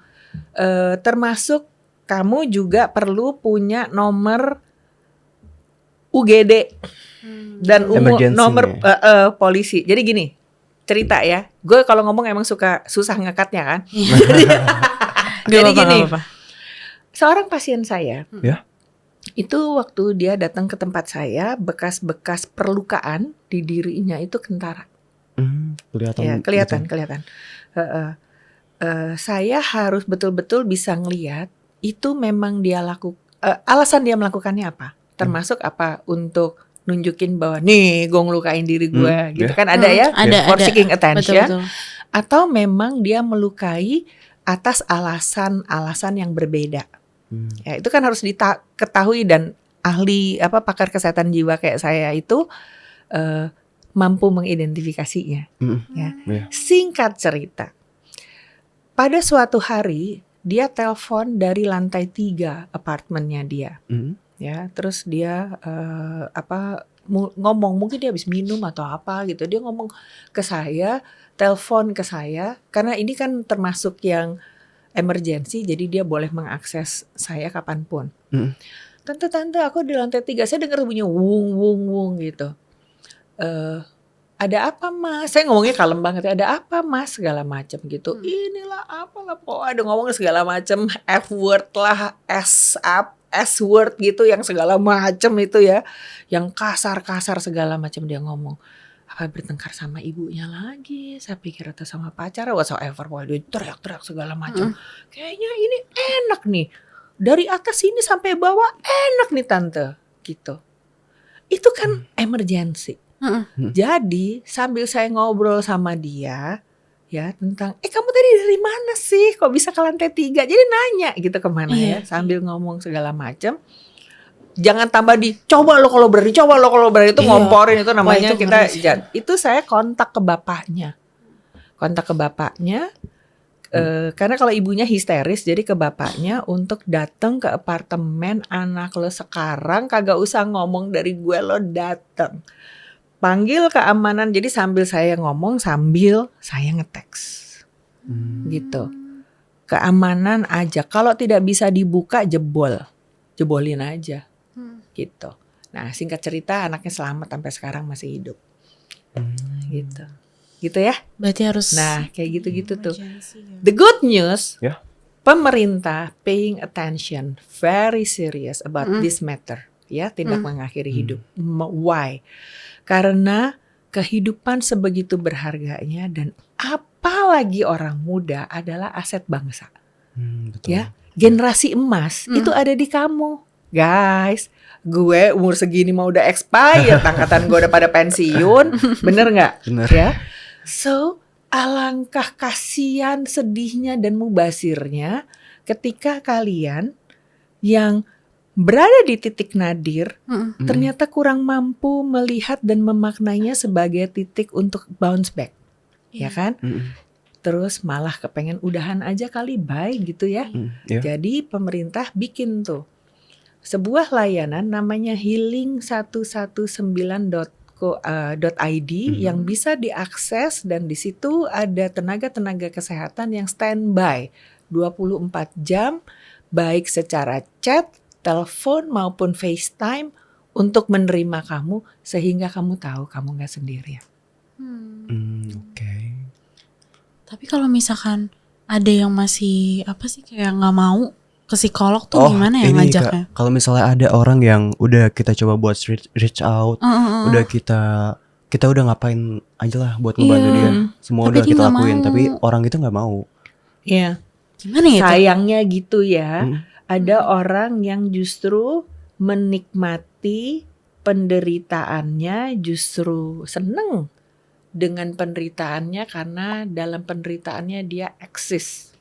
Termasuk kamu juga perlu punya nomor UGD dan Emergency-nya. nomor polisi. Jadi gini, cerita ya. Gue kalau ngomong emang susah ngekatnya kan. Jadi gini. Seorang pasien saya, Ya. itu waktu dia datang ke tempat saya, bekas-bekas perlukaan di dirinya itu kentara. Kelihatan. Ya, kelihatan. Saya harus betul-betul bisa ngelihat itu memang dia alasan dia melakukannya apa, termasuk apa untuk nunjukin bahwa nih gue ngelukain diri gue, gitu kan ada ya, for seeking attention, Betul. atau memang dia melukai atas alasan-alasan yang berbeda. Ya, itu kan harus diketahui, dan ahli pakar kesehatan jiwa kayak saya itu mampu mengidentifikasinya. Ya. Singkat cerita, pada suatu hari dia telepon dari lantai 3 apartemennya dia. Hmm. Ya, terus dia ngomong, mungkin dia habis minum atau apa gitu. Dia ngomong ke saya, telepon ke saya, karena ini kan termasuk yang emergency, jadi dia boleh mengakses saya kapanpun. Hmm. Tante, aku di lantai 3, saya dengar bunyi wung wung wung gitu. Ada apa mas? Saya ngomongnya kalem banget ya. Ada apa mas? Segala macam gitu. Inilah apalah, ada ngomong segala macam, F word lah, S word gitu, yang segala macam itu ya, yang kasar segala macam dia ngomong. Apa bertengkar sama ibunya lagi? Saya pikir atau sama pacar, whatsoever. Wah, dia teriak-teriak segala macam. Kayaknya ini enak nih. Dari atas sini sampai bawah enak nih tante, gitu. Itu kan emergency. Jadi sambil saya ngobrol sama dia ya tentang kamu tadi dari mana sih, kok bisa ke lantai 3, jadi nanya gitu kemana ya, sambil ngomong segala macam. Jangan tambah di coba lo kalau berani itu ngomporin, itu namanya itu kita ngeri. itu saya kontak ke bapaknya karena kalau ibunya histeris, jadi ke bapaknya untuk datang ke apartemen anak lo sekarang, kagak usah ngomong dari gue, lo datang. Panggil keamanan, jadi sambil saya ngomong sambil saya ngeteks gitu. Keamanan aja, kalau tidak bisa dibuka jebolin aja gitu. Nah singkat cerita anaknya selamat sampai sekarang masih hidup gitu ya. Berarti harus Nah kayak gitu-gitu tuh. emergency ya. The good news, Ya. pemerintah paying attention, very serious about this matter ya, tindak mengakhiri hidup. Why? Karena kehidupan sebegitu berharganya, dan apalagi orang muda adalah aset bangsa. Betul. Ya, generasi emas itu ada di kamu, guys. Gue umur segini mau udah expired, angkatan gue udah pada pensiun, bener nggak? Bener. Ya, so alangkah kasihan, sedihnya dan mubasirnya ketika kalian yang berada di titik nadir ternyata kurang mampu melihat dan memaknainya sebagai titik untuk bounce back, ya kan? Terus malah kepengen udahan aja kali, bye gitu ya. Ya. Jadi pemerintah bikin tuh sebuah layanan namanya healing119.id yang bisa diakses, dan di situ ada tenaga-tenaga kesehatan yang standby 24 jam baik secara chat, telepon maupun FaceTime untuk menerima kamu sehingga kamu tahu kamu nggak sendirian. Oke. Tapi kalau misalkan ada yang masih kayak nggak mau ke psikolog tuh gimana ya ini, ngajaknya? Kak, kalau misalnya ada orang yang udah kita coba buat reach out, udah kita udah ngapain aja lah buat ngebantu dia, semua Tapi udah dia kita nggak lakuin, mau. tapi orang itu nggak mau. Iya. Gimana ya? Sayangnya gitu ya. Ada orang yang justru menikmati penderitaannya, justru seneng dengan penderitaannya karena dalam penderitaannya dia eksis.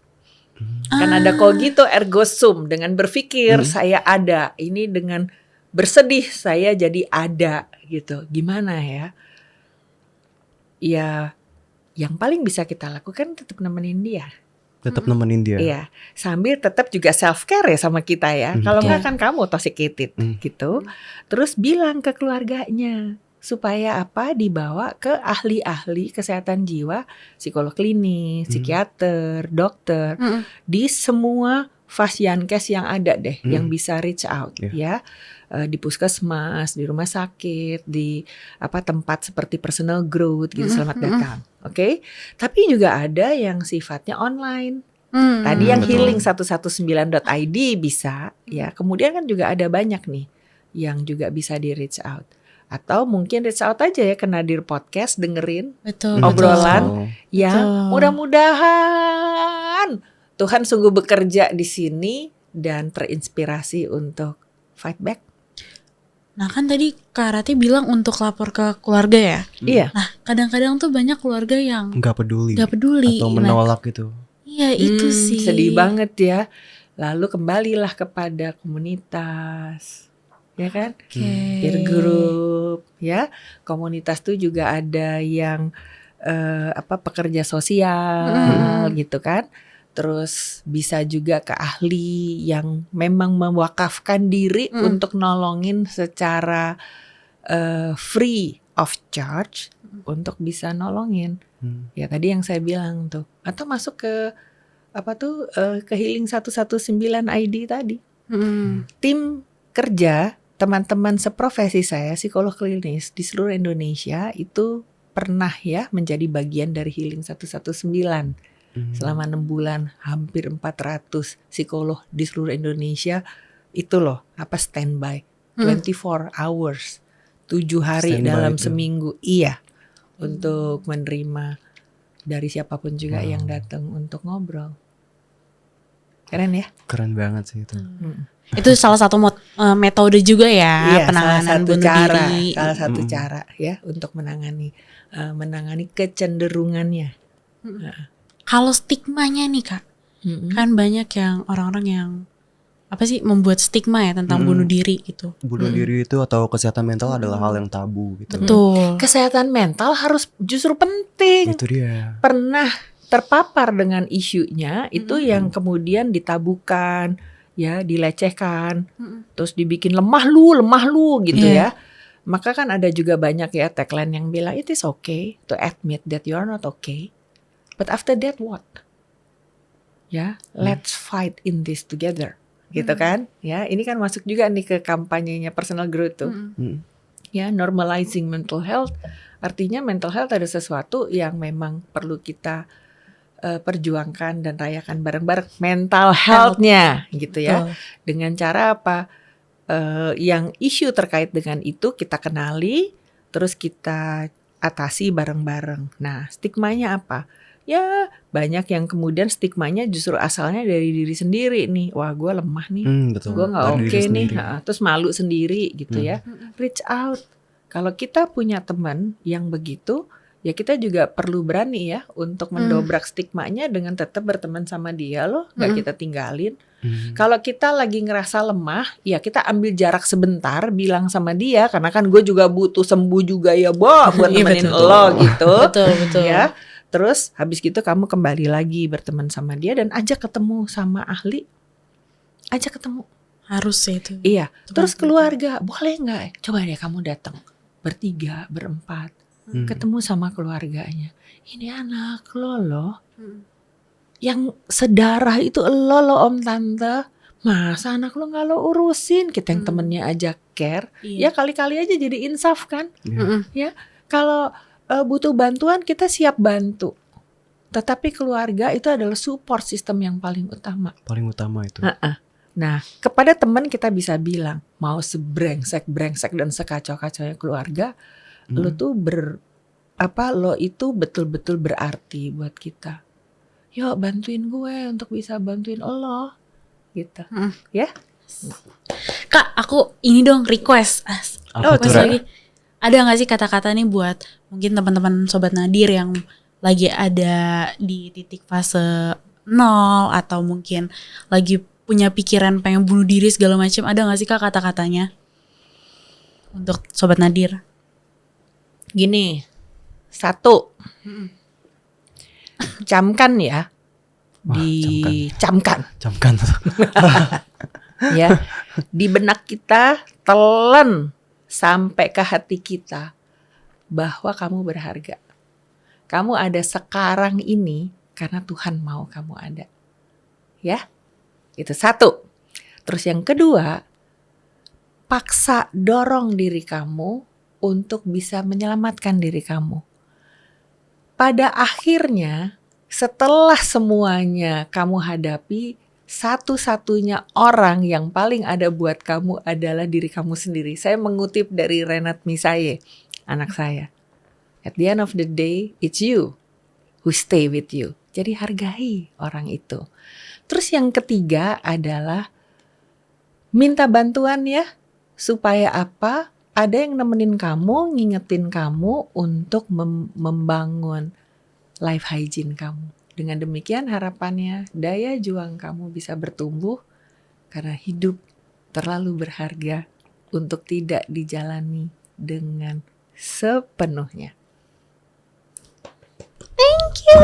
Kan ada cogito ergo sum, dengan berpikir saya ada, ini dengan bersedih saya jadi ada gitu. Gimana ya? Ya yang paling bisa kita lakukan tetap nemenin dia. Tetap nemenin dia. Iya, sambil tetap juga self care ya sama kita ya. Kalau enggak kan kamu toxicated gitu. Terus bilang ke keluarganya supaya apa, dibawa ke ahli-ahli kesehatan jiwa, psikolog klinis, psikiater, dokter, di semua Fasiankes yang ada deh, yang bisa reach out ya. Di puskesmas, di rumah sakit, di tempat seperti personal growth gitu, selamat datang. Oke. Tapi juga ada yang sifatnya online. Tadi yang healing119.id bisa ya. Kemudian kan juga ada banyak nih yang juga bisa di reach out. Atau mungkin reach out aja ya ke Nadir Podcast, dengerin obrolan yang mudah-mudahan Tuhan sungguh bekerja di sini dan terinspirasi untuk fight back. Nah kan tadi Kak Rati bilang untuk lapor ke keluarga ya. Iya. Nah kadang-kadang tuh banyak keluarga yang nggak peduli peduli atau menolak gitu. Iya itu sih. Sedih banget ya. Lalu kembalilah kepada komunitas, ya kan? Peer group, ya. Komunitas tuh juga ada yang pekerja sosial gitu kan. terus bisa juga ke ahli yang memang mewakafkan diri untuk nolongin secara free of charge untuk bisa nolongin. Ya tadi yang saya bilang tuh, atau masuk ke ke Healing 119 ID tadi. Tim kerja teman-teman seprofesi saya psikolog klinis di seluruh Indonesia itu pernah ya menjadi bagian dari Healing 119 selama 6 bulan, hampir 400 psikolog di seluruh Indonesia itu loh standby 24 hours 7 hari Standby dalam itu. seminggu, iya, untuk menerima dari siapapun juga yang datang untuk ngobrol. Keren ya? Keren banget sih itu. Itu salah satu metode juga ya, Iya, penanganan bunuh diri. salah satu cara ya untuk menangani kecenderungannya. Kalau stigmanya nih Kak, kan banyak yang orang-orang yang membuat stigma ya tentang bunuh diri gitu. Bunuh diri itu atau kesehatan mental adalah hal yang tabu gitu. Betul. Kesehatan mental harus justru penting. Itu dia. Pernah terpapar dengan isunya itu yang kemudian ditabukan, ya, dilecehkan, terus dibikin lemah lu gitu ya. Maka kan ada juga banyak ya tagline yang bilang it is okay to admit that you are not okay, but after that what? Ya, let's fight in this together. Gitu kan? Ya, ini kan masuk juga nih ke kampanyenya personal growth tuh. Ya, normalizing mental health. Artinya mental health ada sesuatu yang memang perlu kita perjuangkan dan rayakan bareng-bareng, mental health-nya gitu ya. Betul. Dengan cara apa? Yang isu terkait dengan itu kita kenali, terus kita atasi bareng-bareng. Nah, stigmanya apa? Ya, banyak yang kemudian stigmanya justru asalnya dari diri sendiri nih. Wah, gue lemah nih, Betul. gue nggak Dari oke diri nih. sendiri. Terus malu sendiri gitu ya. Reach out. Kalau kita punya teman yang begitu, ya kita juga perlu berani ya untuk mendobrak stigmanya dengan tetap berteman sama dia loh, nggak kita tinggalin. Kalau kita lagi ngerasa lemah, ya kita ambil jarak sebentar, bilang sama dia, karena kan gue juga butuh sembuh juga ya, buat Iya, nemenin betul. lo gitu. Betul. Ya, terus habis gitu kamu kembali lagi berteman sama dia dan ajak ketemu sama ahli, ajak ketemu. Harus sih itu. Iya, Itu terus penting. keluarga, boleh nggak? Coba deh kamu datang bertiga, berempat, ketemu sama keluarganya. Ini anak lo loh, yang sedarah itu lo om tante. Masa anak lo nggak lo urusin? Kita yang temennya aja care. Iya. Ya kali-kali aja jadi insaf kan? Iya. Ya, kalau butuh bantuan kita siap bantu. Tetapi keluarga itu adalah support system yang paling utama. Paling utama itu. Nah, kepada teman kita bisa bilang, mau sebrengsek dan sekacau-kacaunya keluarga, lo tuh lo itu betul-betul berarti buat kita. Yuk bantuin gue untuk bisa bantuin lo, gitu. Ya? Kak, aku ini dong request. Apa tuh, Request Ra? lagi. Ada nggak sih kata-kata nih buat mungkin teman-teman sobat Nadir yang lagi ada di titik fase 0 atau mungkin lagi punya pikiran pengen bunuh diri segala macam, ada nggak sih Kak kata-katanya untuk sobat Nadir? Gini, 1, camkan ya, Wah, dicamkan Camkan. ya, di benak kita telan sampai ke hati kita bahwa kamu berharga. Kamu ada sekarang ini karena Tuhan mau kamu ada. Ya, itu 1. Terus yang kedua, paksa dorong diri kamu untuk bisa menyelamatkan diri kamu. Pada akhirnya, setelah semuanya kamu hadapi, satu-satunya orang yang paling ada buat kamu adalah diri kamu sendiri. Saya mengutip dari Renat Misaye, anak saya. At the end of the day, it's you who stay with you. Jadi hargai orang itu. Terus yang ketiga adalah minta bantuan ya. Supaya apa? Ada yang nemenin kamu, ngingetin kamu untuk membangun life hygiene kamu. Dengan demikian harapannya daya juang kamu bisa bertumbuh karena hidup terlalu berharga untuk tidak dijalani dengan sepenuhnya. Thank you.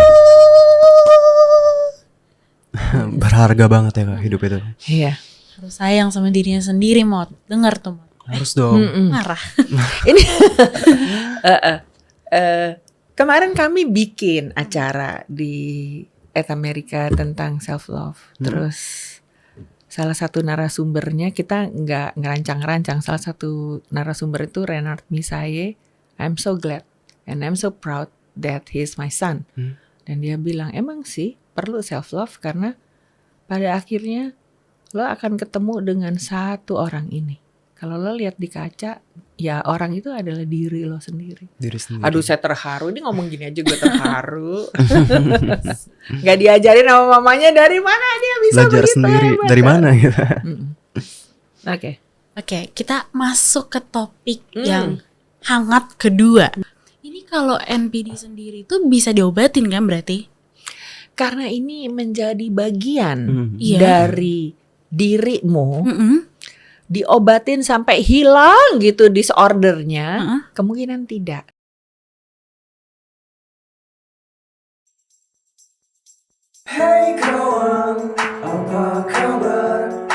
berharga banget ya Kak hidup itu. Iya. Harus sayang sama dirinya sendiri, Mot. Dengar tuh, Mot. Harus dong. Marah. Ini kemarin kami bikin acara di Amerika tentang self love. Terus salah satu narasumbernya kita nggak ngerancang-rancang. Salah satu narasumber itu Renard Misaye. I'm so glad and I'm so proud that he is my son. Dan dia bilang emang sih perlu self love karena pada akhirnya lo akan ketemu dengan satu orang ini. Kalau lo lihat di kaca, ya orang itu adalah diri lo sendiri. Diri sendiri. Aduh saya terharu, ini ngomong gini aja gue terharu. Gak diajarin sama mamanya dari mana dia bisa Belajar begitu sendiri hebat. dari mana gitu. Oke. Oke, kita masuk ke topik yang hangat kedua. Ini kalau NPD sendiri tuh bisa diobatin kan berarti? Karena ini menjadi bagian Iya. dari dirimu, Mm-mm. diobatin sampai hilang gitu disordernya, kemungkinan tidak. Hey kawan, apa kabar?